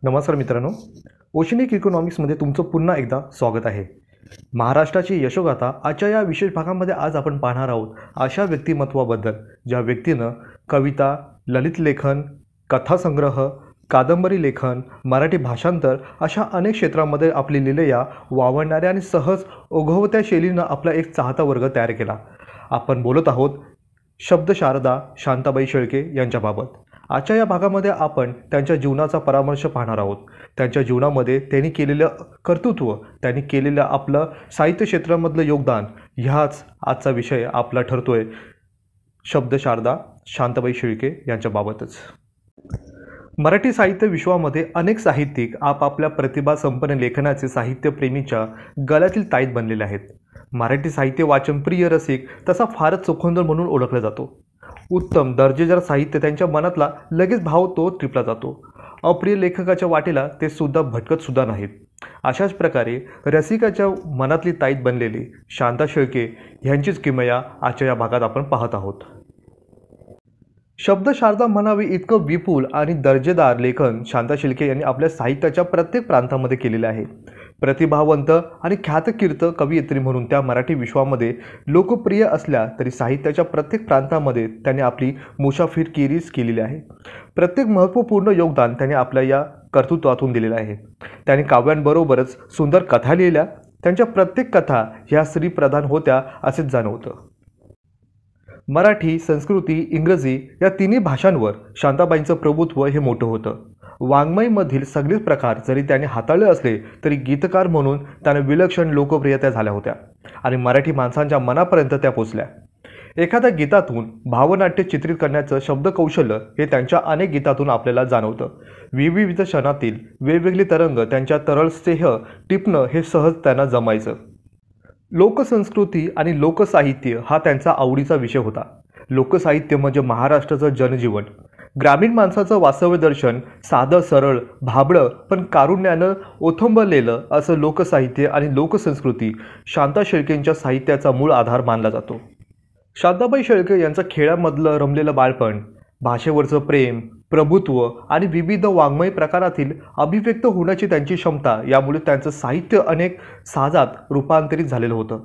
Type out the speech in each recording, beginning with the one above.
नमस्कार मित्रांनो, ओशनिक इकॉनॉमिक्समध्ये तुमचं पुन्हा एकदा स्वागत आहे. महाराष्ट्राची यशोगाथा आजच्या या विशेष भागामध्ये आज आपण पाहणार आहोत अशा व्यक्तिमत्वाबद्दल ज्या व्यक्तीनं कविता, ललित लेखन, कथासंग्रह, कादंबरी लेखन, मराठी भाषांतर अशा अनेक क्षेत्रांमध्ये आपली लीलया वावरणाऱ्या आणि सहज ओघवत्या शैलीनं आपला एक चाहता वर्ग तयार केला. आपण बोलत आहोत शब्दशारदा शांताबाई शेळके यांच्याबाबत. आजच्या या भागामध्ये आपण त्यांच्या जीवनाचा परामर्श पाहणार आहोत. त्यांच्या जीवनामध्ये त्यांनी केलेलं कर्तृत्व, त्यांनी केलेलं आपलं साहित्य क्षेत्रामधलं योगदान, ह्याच आजचा विषय आपला ठरतोय शब्दशारदा शांताबाई शेळके यांच्याबाबतच. मराठी साहित्य विश्वामध्ये अनेक साहित्यिक आपापल्या प्रतिभासंपन्न लेखनाचे साहित्यप्रेमीच्या गळ्यातील ताईत बनलेले आहेत. मराठी साहित्य वाचनप्रिय रसिक तसा फारच चोखंदळ म्हणून ओळखला जातो. उत्तम दर्जेदार साहित्य त्यांच्या मनातला लगेच भाव तो टिपला जातो. अप्रिय लेखकाच्या वाटेला ते सुद्धा भटकत सुद्धा नाहीत. अशाच प्रकारे रसिकाच्या मनातली ताईत बनलेली शांता शेळके यांचीच किमया आजच्या या भागात आपण पाहत आहोत. शब्दशारदा म्हणावी इतकं विपुल आणि दर्जेदार लेखन शांता शेळके यांनी आपल्या साहित्याच्या प्रत्येक प्रांतामध्ये केलेले आहे. प्रतिभावंत आणि ख्यातकीर्त कवयित्री म्हणून त्या मराठी विश्वामध्ये लोकप्रिय असल्या तरी साहित्याच्या प्रत्येक प्रांतामध्ये त्यांनी आपली मुसाफिरकीरीच केलेली आहे. प्रत्येक महत्त्वपूर्ण योगदान त्यांनी आपल्या या कर्तृत्वातून दिलेलं आहे. त्यांनी काव्यांबरोबरच सुंदर कथा लिहिल्या. त्यांच्या प्रत्येक कथा ह्या स्त्रीप्रधान होत्या असेच जाणवतं. मराठी, संस्कृती, इंग्रजी या तिन्ही भाषांवर शांताबाईंचं प्रभुत्व हे मोठं होतं. वाङ्मयमधील सगळेच प्रकार जरी त्याने हाताळले असले तरी गीतकार म्हणून त्यांना विलक्षण लोकप्रियता झाल्या होत्या आणि मराठी माणसांच्या मनापर्यंत त्या पोचल्या. एखाद्या गीतातून भावनाट्य चित्रित करण्याचं शब्दकौशल्य हे त्यांच्या अनेक गीतातून आपल्याला जाणवतं. विविध क्षणातील वेगवेगळी तरंग त्यांच्या तरळ स्नेह टिपणं हे सहज त्यांना जमायचं. लोकसंस्कृती आणि लोकसाहित्य हा त्यांचा आवडीचा विषय होता. लोकसाहित्य म्हणजे महाराष्ट्राचं जनजीवन, ग्रामीण माणसाचं वास्तव्य दर्शन, साधं सरळ भाबडं पण कारुण्यानं ओथंबलेलं असं लोकसाहित्य आणि लोकसंस्कृती शांता शेळकेंच्या साहित्याचा मूळ आधार मानला जातो. शांताबाई शेळके यांचं खेळामधलं रमलेलं बाळपण, भाषेवरचं प्रेम, प्रभुत्व आणि विविध वाङ्मय प्रकारातील अभिव्यक्त होण्याची त्यांची क्षमता यामुळे त्यांचं साहित्य अनेक साजात रूपांतरित झालेलं होतं.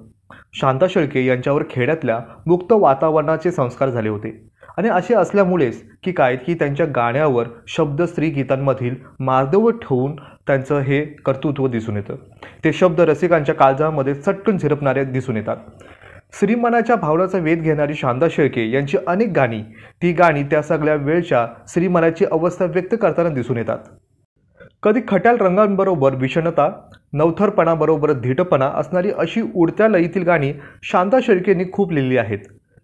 शांता शेळके यांच्यावर खेड्यातल्या मुक्त वातावरणाचे संस्कार झाले होते आणि असे असल्यामुळेच की त्यांच्या गाण्यावर शब्द स्त्री गीतांमधील मार्दव ठेवून त्यांचं हे कर्तृत्व दिसून येतं. ते शब्द रसिकांच्या काळजामध्ये चटकन झिरपणारे दिसून येतात. श्रीमनाच्या भावनाचा वेध घेणारी शांता शेळके यांची अनेक गाणी, ती गाणी त्या सगळ्या वेळच्या श्रीमनाची अवस्था व्यक्त करताना दिसून येतात. कधी खट्याळ रंगांबरोबर विषणता, नवथरपणाबरोबर धीटपणा असणारी अशी उडत्या लयीतील गाणी शांता शेळकेंनी खूप लिहिली आहेत.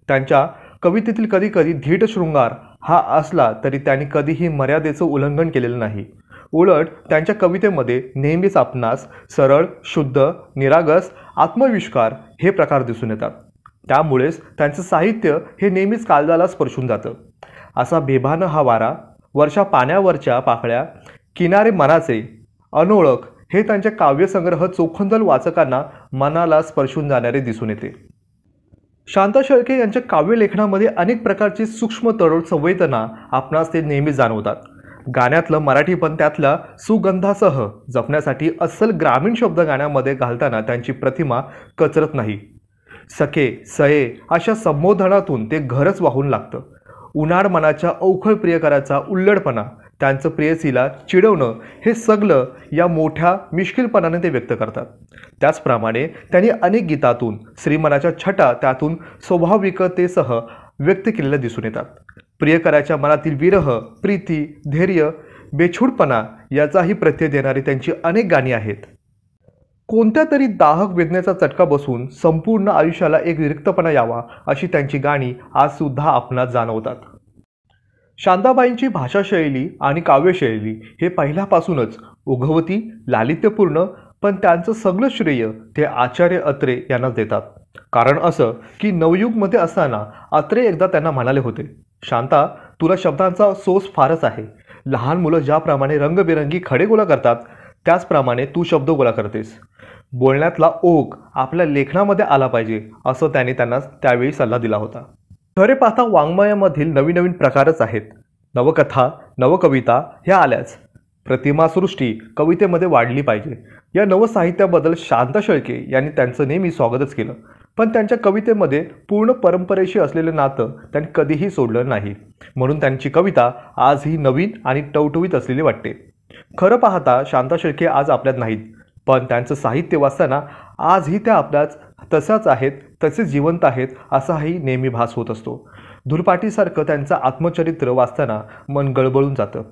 त्यांच्या कवितेतील कधी धीट शृंगार हा असला तरी त्यांनी कधीही मर्यादेचं उल्लंघन केलेलं नाही. उलट त्यांच्या कवितेमध्ये नेहमीच आपणास सरळ, शुद्ध, निरागस, आत्मविष्कार हे प्रकार दिसून येतात. त्यामुळेच त्यांचं साहित्य हे नेहमीच काळजाला स्पर्शून जातं. असा बेभान हा वारा, वर्षा पाण्यावरच्या पाकळ्या, किनारे मनाचे, अनोळख हे त्यांच्या काव्यसंग्रह चोखंदळ वाचकांना मनाला स्पर्शून जाणारे दिसून येते. शांता शेळके यांच्या काव्यलेखनामध्ये अनेक प्रकारची सूक्ष्म तरोळ संवेदना आपणास ते नेहमी जाणवतात. गाण्यातलं मराठीपण त्यातल्या सुगंधासह जपण्यासाठी अस्सल ग्रामीण शब्द गाण्यामध्ये घालताना त्यांची प्रतिमा कचरत नाही. सखे, सये अशा संबोधनातून ते घरच वाहून लागतं. उन्हाळ मनाच्या अवखळ प्रियकराचा उल्लडपणा, त्यांचं प्रेयसीला चिडवणं हे सगळं या मोठ्या मिश्किलपणाने ते व्यक्त करतात. त्याचप्रमाणे त्यांनी अनेक गीतातून श्रीमनाच्या छटा त्यातून स्वाभाविकतेसह व्यक्त केलेल्या दिसून येतात. प्रियकराच्या मनातील विरह, प्रीती, धैर्य, बेछूटपणा याचाही प्रत्यय देणारी त्यांची अनेक गाणी आहेत. कोणत्या तरी दाहक वेदनेचा चटका बसून संपूर्ण आयुष्याला एक विरक्तपणा यावा अशी त्यांची गाणी आजसुद्धा आपणास जाणवतात. शांताबाईंची भाषाशैली आणि काव्यशैली हे पहिल्यापासूनच ओघवती, लालित्यपूर्ण, पण त्यांचं सगळं श्रेय ते आचार्य अत्रे यांनाच देतात. कारण असं की नवयुगमध्ये असताना अत्रे एकदा त्यांना म्हणाले होते, शांता, तुला शब्दांचा सोस फारच आहे. लहान मुलं ज्याप्रमाणे रंगबिरंगी खडे गोळा करतात त्याचप्रमाणे तू शब्द गोळा करतेस. बोलण्यातला ओघ आपल्या लेखनामध्ये आला पाहिजे असं त्यांना त्यावेळी सल्ला दिला होता. खरे पाहता वाङ्मयामधील नवीन प्रकारच आहेत. नवकथा, नवकविता ह्या आल्याच. प्रतिमासृष्टी कवितेमध्ये वाढली पाहिजे या नवसाहित्याबद्दल शांता शेळके यांनी त्यांचं नेहमी स्वागतच केलं. पण त्यांच्या कवितेमध्ये पूर्ण परंपरेशी असलेलं नातं त्यांनी कधीही सोडलं नाही. म्हणून त्यांची कविता आजही नवीन आणि टवटवीत असलेली वाटते. खरं पाहता शांता शेळके आज आपल्यात नाहीत, पण त्यांचं साहित्य वाचताना आजही त्या आपल्याच तशाच आहेत, तसेच जिवंत आहेत असाही नेहमी भास होत असतो. धुरपाटीसारखं त्यांचं आत्मचरित्र वाचताना मन गळबळून जातं.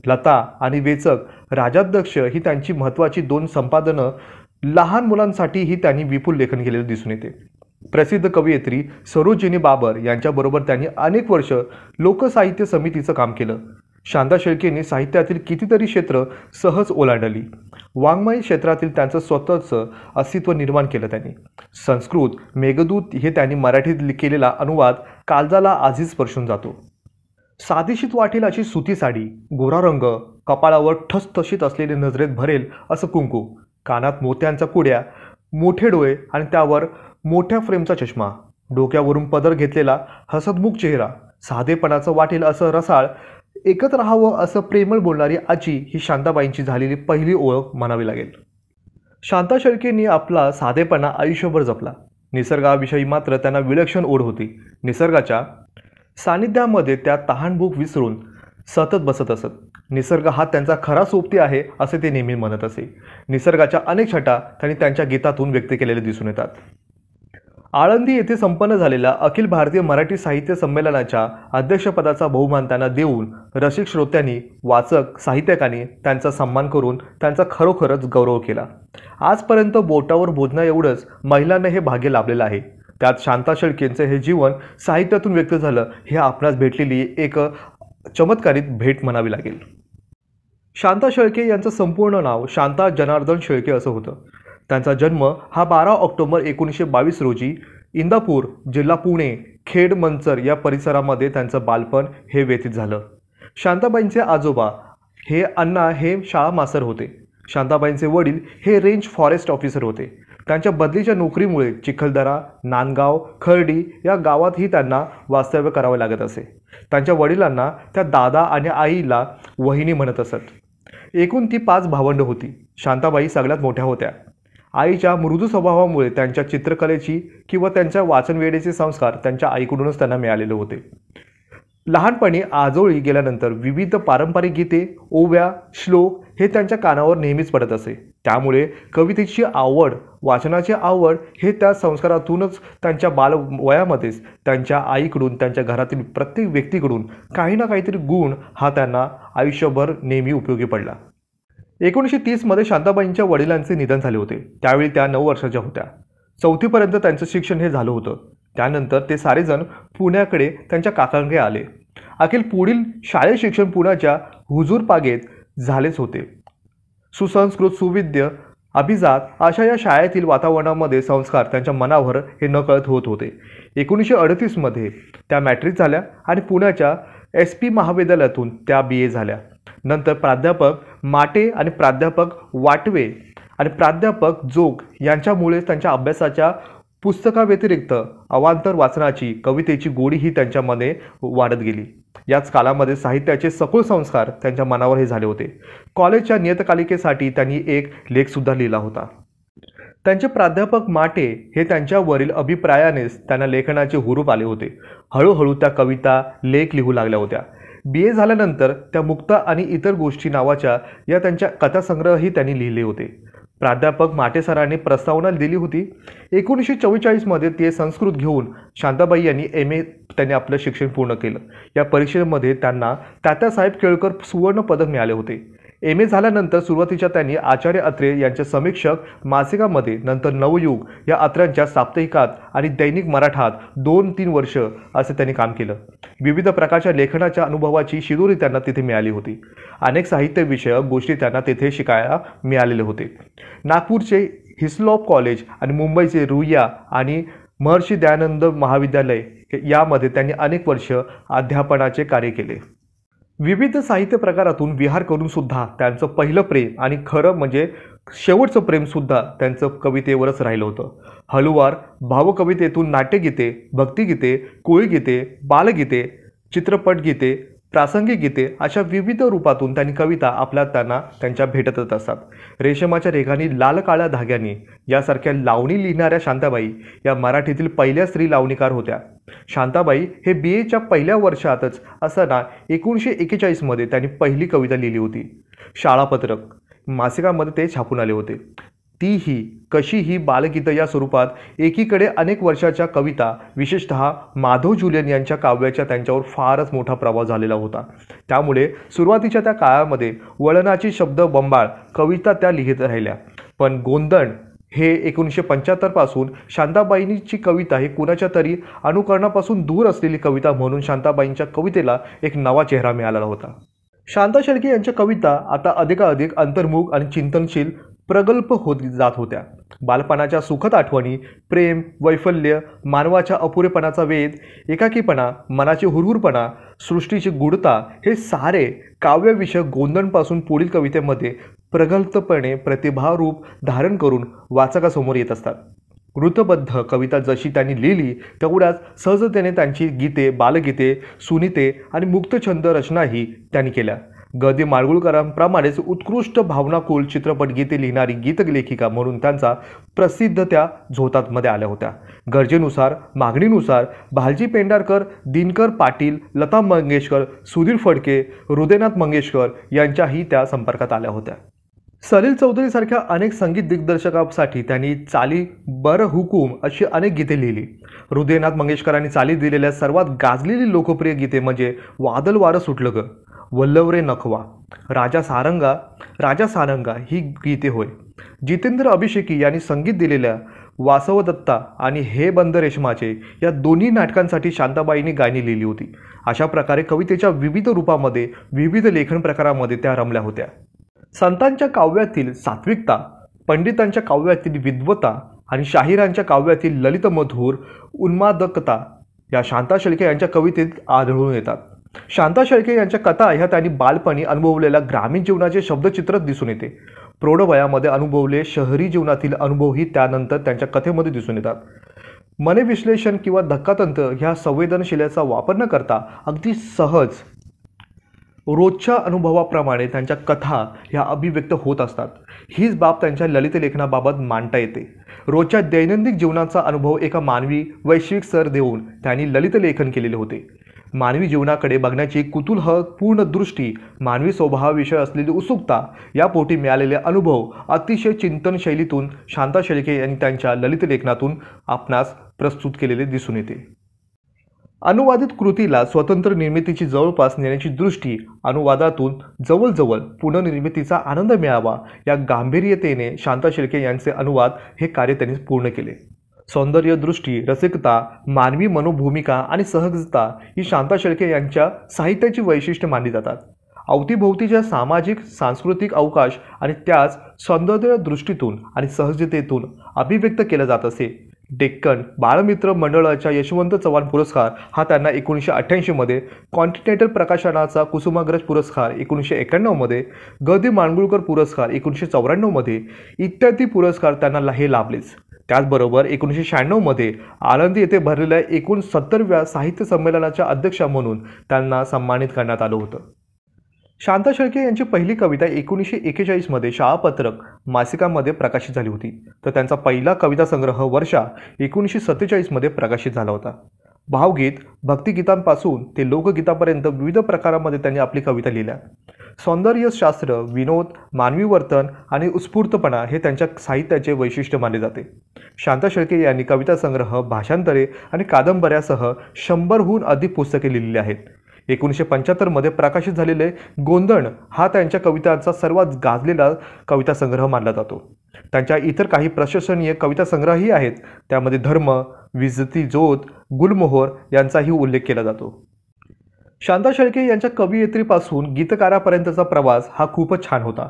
लता आणि वेचक राजाध्यक्ष ही त्यांची महत्त्वाची 2 संपादनं. लहान मुलांसाठीही त्यांनी विपुल लेखन केलेलं दिसून येते. प्रसिद्ध कवयित्री सरोजिनी बाबर यांच्याबरोबर त्यांनी अनेक वर्ष लोकसाहित्य समितीचं काम केलं. शांता शेळकेंनी साहित्यातील कितीतरी क्षेत्र सहज ओलांडली. वाङ्मय क्षेत्रातील त्यांचं स्वतःचं अस्तित्व निर्माण केलं त्यांनी. संस्कृत मेघदूत हे त्यांनी मराठीत केलेला अनुवाद काळजाला आजही स्पर्शून जातो. साधीशीत वाटेल अशी सुती साडी, गोरा रंग, कपाळावर ठसठशीत असलेले नजरेत भरेल असं कुंकू, कानात मोत्यांचा कुड्या, मोठे डोळे आणि त्यावर मोठ्या फ्रेमचा चष्मा, डोक्यावरून पदर घेतलेला हसतमुख चेहरा, साधेपणाचं वाटेल असं रसाळ, एकत्र राहावं असं प्रेमळ बोलणारी आजी ही शांताबाईंची झालेली पहिली ओळख म्हणावी लागेल. शांता शेळकेंनी आपला साधेपणा आयुष्यभर जपला. निसर्गाविषयी मात्र त्यांना विलक्षण ओढ होती. निसर्गाच्या सानिध्यामध्ये त्या तहानभूक विसरून सतत बसत असत. निसर्ग हा त्यांचा खरा सोबती आहे असे ते नेहमी म्हणत असे. निसर्गाच्या अनेक छटा त्यांनी त्यांच्या गीतातून व्यक्त केलेले दिसून येतात. आळंदी येथे संपन्न झालेल्या अखिल भारतीय मराठी साहित्य संमेलनाच्या अध्यक्षपदाचा बहुमान त्यांना देऊन रसिक श्रोत्यांनी, वाचक, साहित्यकांनी त्यांचा सन्मान करून त्यांचा खरोखरच गौरव केला. आजपर्यंत बोटावर बोलणं एवढंच महिलांना हे भाग्य लाभलेलं आहे. त्यात शांता शेळकेंचं हे जीवन साहित्यातून व्यक्त झालं हे आपणास भेटलेली एक चमत्कारित भेट म्हणावी लागेल. शांता शेळके यांचं संपूर्ण नाव शांता जनार्दन शेळके असं होतं. त्यांचा जन्म हा 12 ऑक्टोबर 1922 रोजी इंदापूर, जिल्हा पुणे, खेड मंचर या परिसरामध्ये त्यांचं बालपण हे व्यतीत झालं. शांताबाईंचे आजोबा हे अण्णा हे शाळा मास्तर होते. शांताबाईंचे वडील हे रेंज फॉरेस्ट ऑफिसर होते. त्यांच्या बदलीच्या नोकरीमुळे चिखलदरा, नांदगाव, खर्डी या गावातही त्यांना वास्तव्य करावे लागत असे. त्यांच्या वडिलांना त्या दादा आणि आईला वहिनी म्हणत असत. एकूण ती 5 भावंड होती. शांताबाई सगळ्यात मोठ्या होत्या. आईच्या मृदू स्वभावामुळे त्यांच्या चित्रकलेची किंवा त्यांच्या वाचनवेळेचे संस्कार त्यांच्या आईकडूनच त्यांना मिळालेले होते. लहानपणी आजोळी गेल्यानंतर विविध पारंपरिक गीते, ओव्या, श्लोक हे त्यांच्या कानावर नेहमीच पडत असे. त्यामुळे कवितेची आवड, वाचनाची आवड हे त्या संस्कारातूनच त्यांच्या बालवयामध्येच त्यांच्या आईकडून, त्यांच्या घरातील प्रत्येक व्यक्तीकडून काही ना काहीतरी गुण हा त्यांना आयुष्यभर नेहमी उपयोगी पडला. 1930 मध्ये शांताबाईंच्या वडिलांचे निधन झाले होते. त्यावेळी त्या 9 वर्षाच्या होत्या. 4थी पर्यंत त्यांचं शिक्षण हे झालं होतं. त्यानंतर ते सारेजण पुण्याकडे त्यांच्या काकांकडे आले. अखेर पुढील शालेय शिक्षण पुण्याच्या हुजूर पागेत झालेच होते. सुसंस्कृत, सुविद्य, अभिजात अशा या शाळेतील वातावरणामध्ये संस्कार त्यांच्या मनावर हे नकळत होत होते. 1938 मध्ये त्या मॅट्रिक झाल्या आणि पुण्याच्या SP महाविद्यालयातून त्या BA झाल्या. नंतर प्राध्यापक माटे आणि प्राध्यापक वाटवे आणि प्राध्यापक जोग यांच्यामुळे त्यांच्या अभ्यासाच्या पुस्तकाव्यतिरिक्त अवांतर वाचनाची, कवितेची गोडी ही त्यांच्यामध्ये वाढत गेली. याच काळामध्ये साहित्याचे सखोल संस्कार त्यांच्या मनावर हे झाले होते. कॉलेजच्या नियतकालिकेसाठी त्यांनी एक लेखसुद्धा लिहिला होता. त्यांचे प्राध्यापक माटे हे त्यांच्यावरील अभिप्रायानेच त्यांना लेखनाचे हुरूप आले होते. हळूहळू त्या कविता, लेख लिहू लागल्या होत्या. BA झाल्यानंतर त्या मुक्ता आणि इतर गोष्टी नावाच्या या त्यांच्या कथासंग्रहही त्यांनी लिहिले होते. प्राध्यापक माटे सरांनी प्रस्तावना दिली होती. 1944 मध्ये ते संस्कृत घेऊन शांताबाई यांनी MA त्यांनी आपलं शिक्षण पूर्ण केलं. या परीक्षेमध्ये त्यांना तात्यासाहेब केळकर सुवर्ण पदक मिळाले होते. MA झाल्यानंतर सुरुवातीच्या त्यांनी आचार्य अत्रे यांच्या समीक्षक मासिकामध्ये, नंतर नवयुग या अत्र्यांच्या साप्ताहिकात आणि दैनिक मराठात 2-3 वर्ष असे त्यांनी काम केलं. विविध प्रकारच्या लेखनाच्या अनुभवाची शिदोरी त्यांना तिथे मिळाली होती. अनेक साहित्यविषयक गोष्टी त्यांना तिथे शिकायला मिळालेले होते. नागपूरचे हिस्लॉप कॉलेज आणि मुंबईचे रुईया आणि महर्षी दयानंद महाविद्यालय यामध्ये त्यांनी अनेक वर्ष अध्यापनाचे कार्य केले. विविध साहित्य प्रकारातून विहार करून सुद्धा त्यांचं पहिलं प्रेम आणि खरं म्हणजे शेवटचं प्रेमसुद्धा त्यांचं कवितेवरच राहिलं होतं. हळूवार भावकवितेतून नाट्यगीते, भक्तिगीते, कोळीगीते, बालगीते, चित्रपट गीते, प्रासंगिक गीते अशा विविध रूपातून त्यांनी कविता आपल्याला त्यांच्या भेटतच असतात. रेशमाच्या रेघांनी लाल काळ्या धाग्यांनी यासारख्या लावणी लिहिणाऱ्या शांताबाई या मराठीतील पहिल्या स्त्री लावणीकार होत्या. शांताबाई हे BAच्या पहिल्या वर्षातच असताना 1941 मध्ये त्यांनी पहिली कविता लिहिली होती. शाळापत्रक मासिकामध्ये ते छापून आले होते. तीही कशीही बालगीतं या स्वरूपात एकीकडे अनेक वर्षाच्या कविता, विशेषतः माधव जुलियन यांच्या काव्याचा त्यांच्यावर फारच मोठा प्रभाव झालेला होता. त्यामुळे सुरुवातीच्या त्या काळामध्ये वळणाची शब्द बंबाळ कविता त्या लिहित राहिल्या. पण गोंधळ हे 1975 पासून शांताबाईंची कविता ही कुणाच्या तरी अनुकरणापासून दूर असलेली कविता म्हणून शांताबाईंच्या कवितेला एक नवा चेहरा मिळाला होता. शांता शेळके यांच्या कविता आता अधिकाधिक अंतर्मुख आणि चिंतनशील प्रगल्भ होत जात होत्या. बालपणाच्या सुखद आठवणी, प्रेम, वैफल्य, मानवाच्या अपुरेपणाचा वेध, एकाकीपणा, मनाची हुरहुरपणा, सृष्टीची गूढता हे सारे काव्यविषय गोंधळपासून पुढील कवितेमध्ये प्रगल्भपणे प्रतिभारूप धारण करून वाचकासमोर येत असतात. वृत्तबद्ध कविता जशी त्यांनी लिहिली तेवढ्याच सहजतेने त्यांची गीते, बालगीते, सुनीते आणि मुक्तछंद रचनाही त्यांनी केल्या. ग. दि. माडगूळकरांप्रमाणेच उत्कृष्ट भावनाकुल चित्रपट गीते लिहिणारी गीतलेखिका म्हणून त्यांचा प्रसिद्ध त्या झोतामध्ये आल्या होत्या. गरजेनुसार, मागणीनुसार भालजी पेंढारकर, दिनकर पाटील, लता मंगेशकर, सुधीर फडके, हृदयनाथ मंगेशकर यांच्याही त्या संपर्कात आल्या होत्या. सलील चौधरीसारख्या अनेक संगीत दिग्दर्शकांसाठी त्यांनी चाली बर हुकूम अशी अनेक गीते लिहिली. हृदयनाथ मंगेशकरांनी चाली दिलेल्या सर्वात गाजलेली लोकप्रिय गीते म्हणजे वादळ वारं सुटलं ग, वल्लव रे नखवा, राजा सारंगा ही गीते होय. जितेंद्र अभिषेकी यांनी संगीत दिलेल्या वासवदत्ता आणि हे बंद रेशमाचे या दोन्ही नाटकांसाठी शांताबाईंनी गाणी लिहिली होती. अशा प्रकारे कवितेच्या विविध रूपामध्ये, विविध लेखन प्रकारामध्ये त्या रमल्या होत्या. संतांच्या काव्यातील सात्विकता, पंडितांच्या काव्यातील विद्वत्ता आणि शाहिरांच्या काव्यातील ललितमधुर उन्मादकता या शांता शेळके यांच्या कवितेत आढळून येतात. शांता शेळके यांच्या कथा ह्या त्यांनी बालपणी अनुभवलेल्या ग्रामीण जीवनाचे शब्दचित्रच दिसून येते. प्रौढ वयामध्ये अनुभवले शहरी जीवनातील अनुभवही त्यानंतर त्यांच्या कथेमध्ये दिसून येतात. मनविश्लेषण किंवा धक्कातंत्र ह्या संवेदनशीलतेचा वापर न करता अगदी सहज रोजच्या अनुभवाप्रमाणे त्यांच्या कथा ह्या अभिव्यक्त होत असतात. हीच बाब त्यांच्या ललित लेखनाबाबत मांडता येते. रोजच्या दैनंदिन जीवनाचा अनुभव एका मानवी वैश्विक स्तर देऊन त्यांनी ललित लेखन केलेले होते. मानवी जीवनाकडे बघण्याची कुतूहलपूर्ण दृष्टी, मानवी स्वभावाविषयी असलेली उत्सुकता या पोटी मिळालेले अनुभव अतिशय चिंतन शैलीतून शांता शेळके यांनी त्यांच्या ललित लेखनातून आपणास प्रस्तुत केलेले दिसून येते. अनुवादित कृतीला स्वतंत्र निर्मितीची जवळपास नेण्याची दृष्टी, अनुवादातून जवळजवळ पुनर्निर्मितीचा आनंद मिळावा या गांभीर्यतेने शांता शेळके यांचे अनुवाद हे कार्य त्यांनी पूर्ण केले. सौंदर्य दृष्टी, रसिकता, मानवी मनोभूमिका आणि सहजता ही शांता शेळके यांच्या साहित्याची वैशिष्ट्ये मानली जातात. अवतीभोवतीच्या सामाजिक सांस्कृतिक अवकाश आणि त्याच सौंदर्य दृष्टीतून आणि सहजतेतून अभिव्यक्त केला जात असे. डेक्कन बाळमित्र मंडळाचा यशवंत चव्हाण पुरस्कार हा त्यांना 1988 मध्ये, कॉन्टिनेंटल प्रकाशनाचा कुसुमाग्रज पुरस्कार 1991 मध्ये, ग. दि. माडगूळकर पुरस्कार 1994 मध्ये इत्यादी पुरस्कार त्यांना हे लाभलेच. त्याचबरोबर 1996 मध्ये आळंदी येथे भरलेल्या 69व्या साहित्य संमेलनाच्या अध्यक्षा म्हणून त्यांना सन्मानित करण्यात आलं होतं. शांता शेळके यांची पहिली कविता 1941 मध्ये शाळापत्रक मासिकामध्ये प्रकाशित झाली होती. तर त्यांचा पहिला कविता संग्रह वर्षा 1947 मध्ये प्रकाशित झाला होता. भावगीत, भक्तिगीतांपासून ते लोकगीतापर्यंत विविध प्रकारामध्ये त्यांनी आपली कविता लिहिल्या. सौंदर्यशास्त्र, विनोद, मानवी वर्तन आणि उत्स्फूर्तपणा हे त्यांच्या साहित्याचे वैशिष्ट्य मानले जाते. शांता शेळके यांनी कविता संग्रह, भाषांतरे आणि कादंबऱ्यासह 100हून अधिक पुस्तके लिहिलेली आहेत. 1975 मध्ये प्रकाशित झालेले गोंधळ हा त्यांच्या कवितांचा सर्वात गाजलेला कविता संग्रह मानला जातो. त्यांच्या इतर काही प्रशंसनीय कविता संग्रहही आहेत. त्यामध्ये धर्म, विजती ज्योत, गुलमोहर यांचाही उल्लेख केला जातो. शांता शेळके यांच्या कवयित्रीपासून गीतकारापर्यंतचा प्रवास हा खूपच छान होता.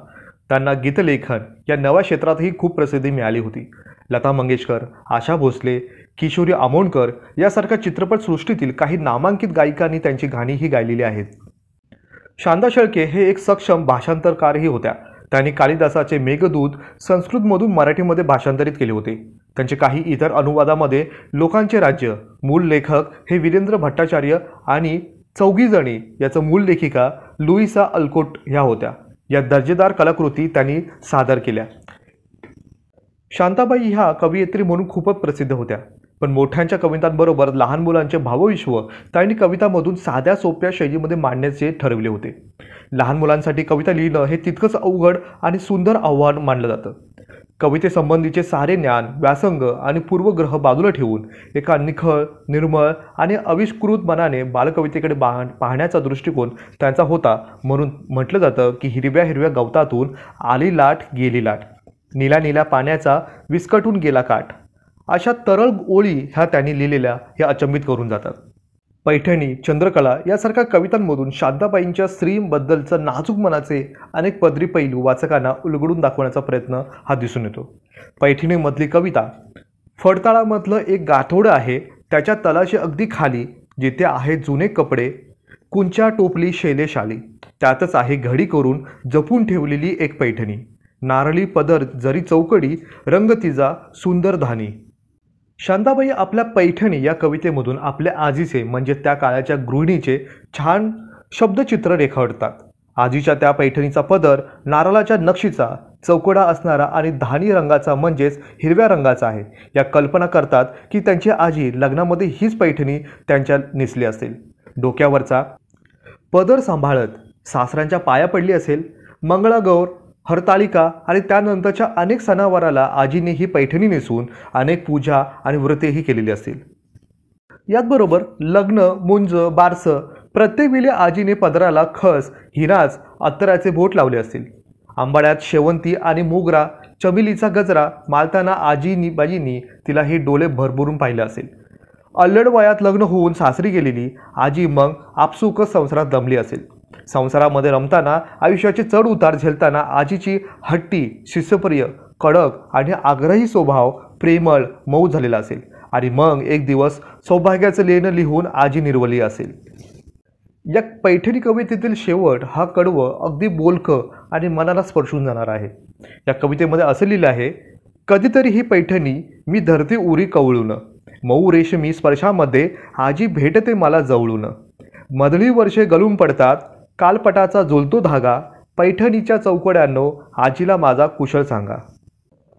त्यांना गीतलेखन या नव्या क्षेत्रातही खूप प्रसिद्धी मिळाली होती. लता मंगेशकर, आशा भोसले, किशोरी आमोणकर यासारख्या चित्रपटसृष्टीतील काही नामांकित गायिकांनी त्यांची गाणीही गायलेली आहेत. शांता शेळके हे एक सक्षम भाषांतरकारही होत्या. त्यांनी कालिदासाचे मेघदूत संस्कृतमधून मराठीमध्ये भाषांतरित केले होते. त्यांचे काही इतर अनुवादामध्ये लोकांचे राज्य, मूळ लेखक हे वीरेंद्र भट्टाचार्य आणि चौघीजणी याचं मूल लेखिका लुईसा अल्कोट ह्या होत्या. या दर्जेदार कलाकृती त्यांनी सादर केल्या. शांताबाई ह्या कवयित्री म्हणून खूपच प्रसिद्ध होत्या, पण मोठ्यांच्या कवितांबरोबर लहान मुलांचे भावविश्व त्यांनी कवितांमधून साध्या सोप्या शैलीमध्ये मांडण्याचे ठरवले होते. लहान मुलांसाठी कविता लिहिणं हे तितकंच अवघड आणि सुंदर आव्हान मानलं जातं. कवितेसंबंधीचे सारे ज्ञान, व्यासंग आणि पूर्वग्रह बाजूला ठेवून एका निखळ, निर्मळ आणि अविष्कृत मनाने बालकवितेकडे पाहण्याचा दृष्टिकोन त्यांचा होता. म्हणून म्हटलं जातं की हिरव्या हिरव्या गवतातून आली लाट गेली लाट, नीला नीला पाण्याचा विस्कटून गेला काठ. अशा तरळ ओळी ह्या त्यांनी लिहिलेल्या हे अचंबित करून जातात. पैठणी, चंद्रकला यासारख्या कवितांमधून शांताबाईंच्या स्त्रीबद्दलचं नाजूक मनाचे अनेक पदरी पैलू वाचकांना उलगडून दाखवण्याचा प्रयत्न हा दिसून येतो. पैठणीमधली कविता फडताळामधलं एक गाठोडं आहे, त्याच्या तलाशी अगदी खाली, जिथे आहे जुने कपडे, कुंच्या टोपली शैलेशाली, त्यातच आहे घडी करून जपून ठेवलेली एक पैठणी, नारळी पदर जरी चौकडी, रंग तिचा सुंदर धानी. शांताबाई आपल्या पैठणी या कवितेमधून आपल्या आजीचे म्हणजे त्या काळाच्या गृहिणीचे छान शब्दचित्र रेखाटतात. आजीच्या त्या पैठणीचा पदर नारळाच्या नक्षीचा, चौकडा असणारा आणि धानी रंगाचा म्हणजेच हिरव्या रंगाचा आहे. या कल्पना करतात की त्यांची आजी लग्नामध्ये हीच पैठणी त्यांच्या नेसली असेल. डोक्यावरचा पदर सांभाळत सासऱ्यांच्या पाया पडली असेल. मंगळागौर, हरतालिका आणि त्यानंतरच्या अनेक सणावाराला आजीने ही पैठणी नेसून अनेक पूजा आणि व्रतेही केलेली असतील. याचबरोबर लग्न, मुंज, बारसं प्रत्येक वेळी आजीने पदराला खस, हिराज, अत्तराचे बोट लावले असतील. आंबाड्यात शेवंती आणि मोगरा, चमेलीचा गजरा मालताना बाजींनी तिला हे डोळे भरभरून पाहिले असेल. अल्लड वयात लग्न होऊन सासरी गेलेली आजी मग आपसुकच संसारात दमली असेल. संसारामध्ये रमताना, आयुष्याचे चढ उतार झेलताना आजीची हट्टी, शिस्तप्रिय, कडक आणि आग्रही स्वभाव प्रेमळ, मऊ झालेला असेल. आणि मग एक दिवस सौभाग्याचं लेणं लिहून आजी निर्वली असेल. या पैठणी कवितेतील शेवट हा कडवं, अगदी बोलकं आणि मनाला स्पर्शून जाणार आहे. या कवितेमध्ये असं लिहिलं आहे, कधीतरी ही पैठणी मी धरते उरी कवळून, मऊ रेशमी स्पर्शामध्ये आजी भेटते मला जवळून. मधली वर्षे गळून पडतात, कालपटाचा झुलतो धागा, पैठणीच्या चौकड्यांनो आजीला माझा कुशल सांगा.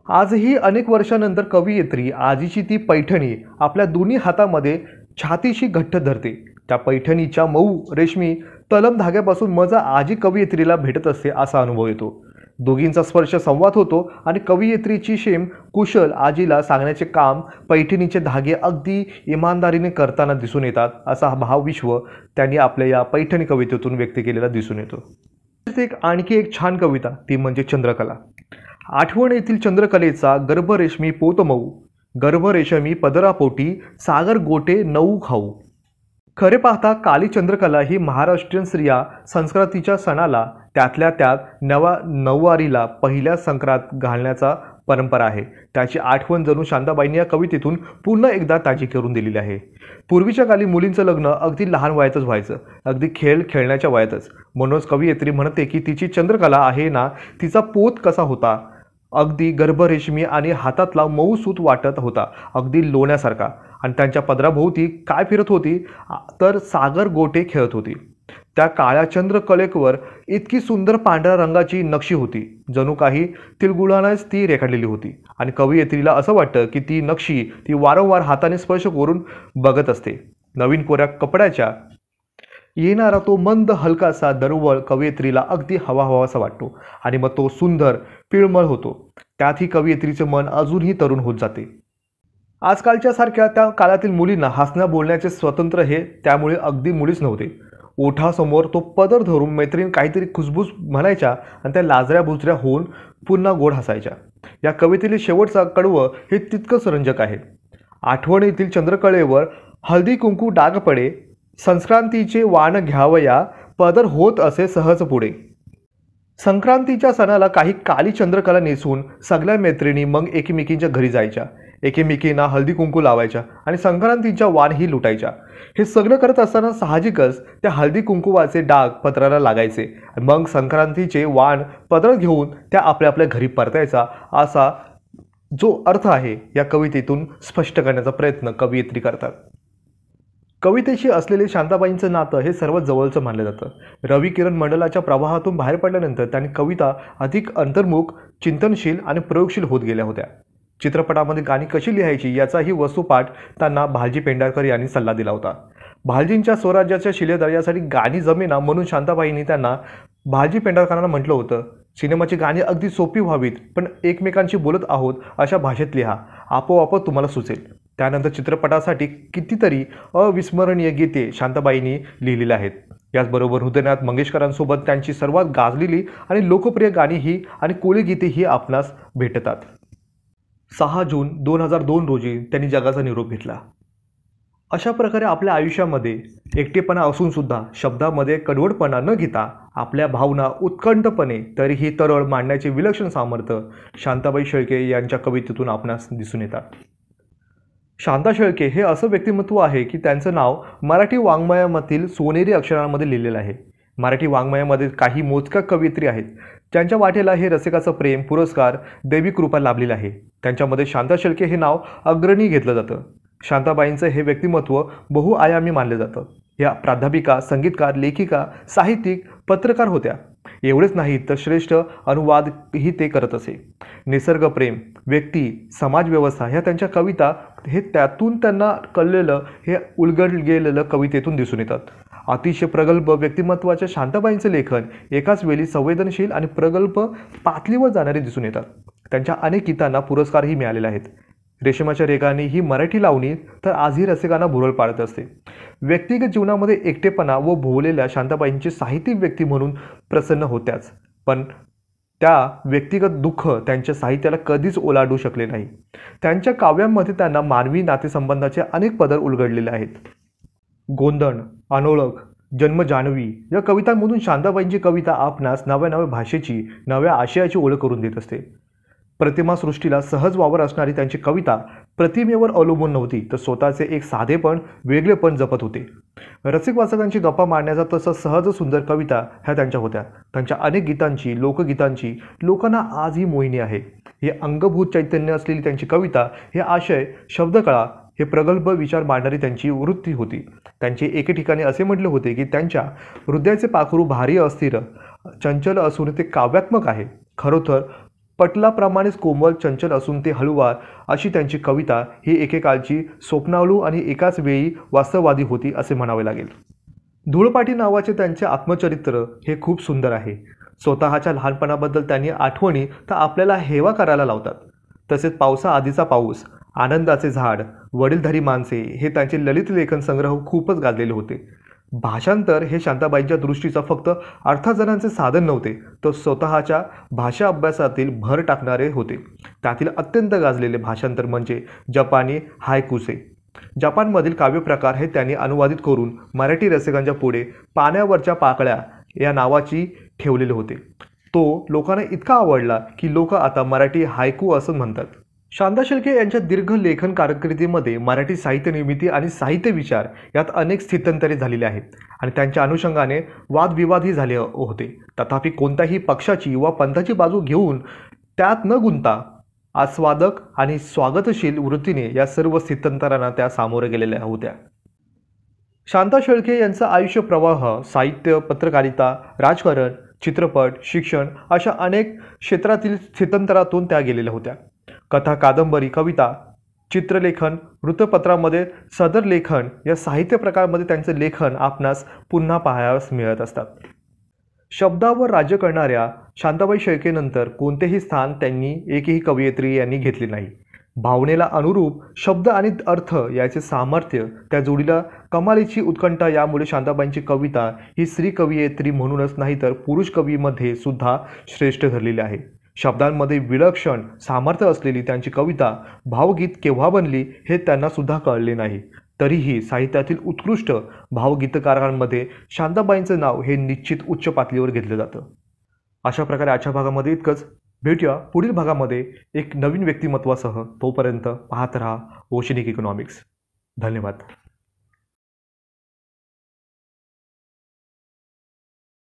आजही अनेक वर्षानंतर कवयित्री आजीची ती पैठणी आपल्या दोन्ही हातामध्ये छातीशी घट्ट धरते. त्या पैठणीच्या मऊ रेशमी तलम धाग्यापासून मजा आजी कवयित्रीला भेटत असते असा अनुभव येतो. दोघींचा स्पर्श संवाद होतो आणि कवयित्रीची शेम कुशल आजीला सांगण्याचे काम पैठणीचे धागे अगदी इमानदारीने करताना दिसून येतात. असा हा भावविश्व त्यांनी आपल्या या पैठणी कवितेतून व्यक्त केलेला दिसून येतो. आणखी एक छान कविता ती म्हणजे चंद्रकला. आठवण येथील चंद्रकलेचा गर्भरेशमी पोतमऊ, गर्भरेशमी पदरापोटी सागर गोटे नऊ खाऊ. खरे पाहता काली चंद्रकला ही महाराष्ट्रीयन स्त्रिया संक्रांतीच्या सणाला त्यातल्या त्यात नववारीला पहिल्या संक्रांत घालण्याचा परंपरा आहे. त्याची आठवण जणू शांताबाईंनी या कवितेतून पुन्हा एकदा ताजी करून दिलेली आहे. पूर्वीच्या काली मुलींचं लग्न अगदी लहान वयातच व्हायचं, अगदी खेळण्याच्या वयातच. म्हणूनच कवयित्री म्हणते की तिची चंद्रकला आहे ना, तिचा पोत कसा होता, अगदी गर्भरेशमी आणि हातातला मऊ सूत वाटत होता, अगदी लोण्यासारखा. आणि त्यांच्या पदराभोवती काय फिरत होती तर सागर गोटे खेळत होती. त्या काळ्या चंद्रकलेवर इतकी सुंदर पांढऱ्या रंगाची नक्षी होती, जणू काही तिळगुळानेच ती रेखाटलेली होती. आणि कवयित्रीला असं वाटतं की ती नक्षी ती वारंवार हाताने स्पर्श करून बघत असते. नवीन कोऱ्या कपड्याच्या येणारा तो मंद हलकासा दरवळ कवयित्रीला अगदी हवाहवासा वाटतो आणि मग तो सुंदर पिळमळ होतो. त्यातही कवयित्रीचे मन अजूनही तरुण होत जाते. आजकालच्या सारख्या त्या काळातील मुलींना हसण्या बोलण्याचे स्वतंत्र हे त्यामुळे अगदी मुळीच नव्हते. ओठासमोर तो पदर धरून मैत्रीण काहीतरी खुसबुस म्हणायच्या आणि त्या लाजऱ्या बुजऱ्या होऊन पुन्हा गोड हसायच्या. या कवितेतील शेवटचा कडवं हे तितकंच रंजक आहे. आठवण येथील चंद्रकळेवर हळदी कुंकू डाग पडे, संक्रांतीचे वाण घ्यावया, पदर होत असे सहज पुढे. संक्रांतीच्या सणाला काही काली चंद्रकला नेसून सगळ्या मैत्रिणी मग एकमेकींच्या घरी जायच्या, एकमेकींना हळदी कुंकू लावायच्या आणि संक्रांतीच्या वाणही लुटायच्या. हे सगळं करत असताना साहजिकच त्या हळदी कुंकुवाचे डाग पत्राला लागायचे. मग संक्रांतीचे वाण पत्र घेऊन त्या आपल्या आपल्या घरी परतायचा. असा जो अर्थ आहे या कवितेतून स्पष्ट करण्याचा प्रयत्न कवयित्री करतात. कवितेशी असलेले शांताबाईंचं नातं हे सर्वात जवळचं मानलं जातं. रवी किरण मंडलाच्या प्रवाहातून बाहेर पडल्यानंतर त्यांनी कविता अधिक अंतर्मुख, चिंतनशील आणि प्रयोगशील होत गेल्या होत्या. चित्रपटामध्ये गाणी कशी लिहायची याचाही वस्तुपाठ त्यांना भालजी पेंढारकर यांनी सल्ला दिला होता. भालजींच्या स्वराज्याच्या शिलेदार यासाठी गाणी जमेना म्हणून शांताबाईंनी त्यांना भालजी पेंढारकरांना म्हटलं होतं, सिनेमाची गाणी अगदी सोपी व्हावीत, पण एकमेकांशी बोलत आहोत अशा भाषेत लिहा, आपोआप तुम्हाला सुचेल. त्यानंतर चित्रपटासाठी कितीतरी अविस्मरणीय गीते शांताबाईंनी लिहिलेली आहेत. याचबरोबर हृदयनाथ मंगेशकरांसोबत त्यांची सर्वात गाजलेली आणि लोकप्रिय गाणी ही आणि कोळी गीते ही आपणास भेटतात. 6 जून 2002 रोजी त्यांनी जगाचा निरोप घेतला. अशा प्रकारे आपल्या आयुष्यामध्ये एकटेपणा असून सुद्धा शब्दामध्ये कडवटपणा न घेता आपल्या भावना उत्कंठपणे तरीही तरळ मांडण्याचे विलक्षण सामर्थ्य शांताबाई शेळके यांच्या कवितेतून आपणास दिसून येतात. शांता शेळके हे असं व्यक्तिमत्व आहे की त्यांचं नाव मराठी वाङ्मयामधील सोनेरी अक्षरांमध्ये लिहिलेलं आहे. मराठी वाङ्मयामध्ये काही मोजक्या कवयित्री आहेत ज्यांच्या वाटेला हे रसिकाचं प्रेम, पुरस्कार, दैवी कृपा लाभलेलं आहे. त्यांच्यामध्ये शांता शेळके हे नाव अग्रणी घेतलं जातं. शांताबाईंचं हे व्यक्तिमत्व बहुआयामी मानलं जातं. या प्राध्यापिका, संगीतकार, लेखिका, साहित्यिक, पत्रकार होत्या. एवढेच नाही तर श्रेष्ठ अनुवादही ते करत असे. निसर्गप्रेम, व्यक्ती, समाजव्यवस्था ह्या त्यांच्या कविता हे त्यातून त्यांना कळलेलं हे उलगड गेलेलं कवितेतून दिसून येतात. अतिशय प्रगल्भ व्यक्तिमत्वाच्या शांताबाईंचे लेखन एकाच वेळी संवेदनशील आणि प्रगल्भ पातळीवर जाणारे दिसून येतात. त्यांच्या अनेक गीतांना पुरस्कारही मिळालेले आहेत. रेशमाच्या रेगाने ही मराठी लावणी तर आजही रसिकांना भुरळ पाडत असते. व्यक्तिगत जीवनामध्ये एकटेपणा व भोवलेल्या शांताबाईंची साहित्यिक व्यक्ती म्हणून प्रसन्न होत्याच, पण त्या व्यक्तिगत दुःख त्यांच्या साहित्याला कधीच ओलांडू शकले नाही. त्यांच्या काव्यांमध्ये त्यांना मानवी नातेसंबंधाचे अनेक पदर उलगडलेले आहेत. गोंधळ, अनोळख, जन्म जान्हवी या कवितांमधून शांताबाईंची कविता आपणास नव्या नव्या भाषेची, नव्या आशयाची ओळख करून देत असते. प्रतिमा सृष्टीला सहज वावर असणारी त्यांची कविता प्रतिमेवर अवलंबून नव्हती, तर स्वतःचे एक साधेपण, वेगळेपण जपत होते. रसिक वाचकांची गप्पा मारण्याचा तसं सहज सुंदर कविता ह्या त्यांच्या होत्या. त्यांच्या अनेक गीतांची, लोकगीतांची लोकांना आजही मोहिनी आहे. हे अंगभूत चैतन्य असलेली त्यांची कविता, हे आशय, शब्दकळा, हे प्रगल्भ विचार मांडणारी त्यांची वृत्ती होती. त्यांचे एके ठिकाणी असे म्हटले होते की त्यांच्या हृदयाचे पाखरू भारी, अस्थिर, चंचल असून ते काव्यात्मक आहे. खरोखर पटलाप्रमाणेच कोमल, चंचल असून ते हळुवार अशी त्यांची कविता ही एकेकाळची स्वप्नाळू आणि एकाच वेळी वास्तववादी होती असे म्हणावे लागेल. धूळपाटी नावाचे त्यांचे आत्मचरित्र हे खूप सुंदर आहे. स्वतःच्या लहानपणाबद्दल त्यांनी आठवणी तर आपल्याला हेवा करायला लावतात. तसेच पावसाआधीचा पाऊस, आनंदाचे झाड, वडीलधारी माणसे हे त्यांचे ललित लेखन संग्रह खूपच गाजलेले होते. भाषांतर हे शांताबाईंच्या दृष्टीचा फक्त अर्थार्जनाचे साधन नव्हते, तर स्वतःच्या भाषा अभ्यासातील भर टाकणारे होते. त्यातील अत्यंत गाजलेले भाषांतर म्हणजे जपानी हायकूचे. जपानमधील काव्यप्रकार हे त्यांनी अनुवादित करून मराठी रसिकांच्या पुढे पाण्यावरच्या पाकळ्या या नावाची ठेवलेले होते. तो लोकांना इतका आवडला की लोक आता मराठी हायकू असं म्हणतात. शांता शेळके यांच्या दीर्घ लेखन कारकिर्दीमध्ये मराठी साहित्य निर्मिती आणि साहित्य विचार यात अनेक स्थित्यंतरे झालेली आहेत आणि त्यांच्या अनुषंगाने वादविवादही झाले होते. तथापि कोणत्याही पक्षाची वा पंथाची बाजू घेऊन त्यात न गुंतता आस्वादक आणि स्वागतशील वृत्तीने या सर्व स्थित्यंतरांना त्या सामोरे गेलेल्या होत्या. शांता शेळके यांचा आयुष्य प्रवाह साहित्य, पत्रकारिता, राजकारण, चित्रपट, शिक्षण अशा अनेक क्षेत्रातील स्थित्यंतरातून त्या गेलेल्या होत्या. कथा, कादंबरी, कविता, चित्रलेखन, वृत्तपत्रामध्ये सदर लेखन या साहित्य प्रकारामध्ये त्यांचे लेखन आपणास पुन्हा पाहावयास मिळत असतात. शब्दावर राज्य करणाऱ्या शांताबाई शेळकेनंतर कोणतेही स्थान त्यांनी एकही कवयित्री यांनी घेतले नाही. भावनेला अनुरूप शब्द आणि अर्थ याचे सामर्थ्य, त्या जोडीला कमालीची उत्कंठा यामुळे शांताबाईंची कविता ही स्त्री कवयित्री म्हणूनच नाही तर पुरुष कवीमध्ये सुद्धा श्रेष्ठ ठरलेली आहे. शब्दांमध्ये विलक्षण सामर्थ्य असलेली त्यांची कविता भावगीत केव्हा बनली हे त्यांना सुद्धा कळले नाही. तरीही साहित्यातील उत्कृष्ट भावगीतकारांमध्ये शांताबाईंचं नाव हे निश्चित उच्च पातळीवर घेतलं जातं. अशा प्रकारे आजच्या भागामध्ये इतकंच. भेटूया पुढील भागामध्ये एक नवीन व्यक्तिमत्वासह. तोपर्यंत पाहत रहा ओशनिक इकॉनॉमिक्स. धन्यवाद.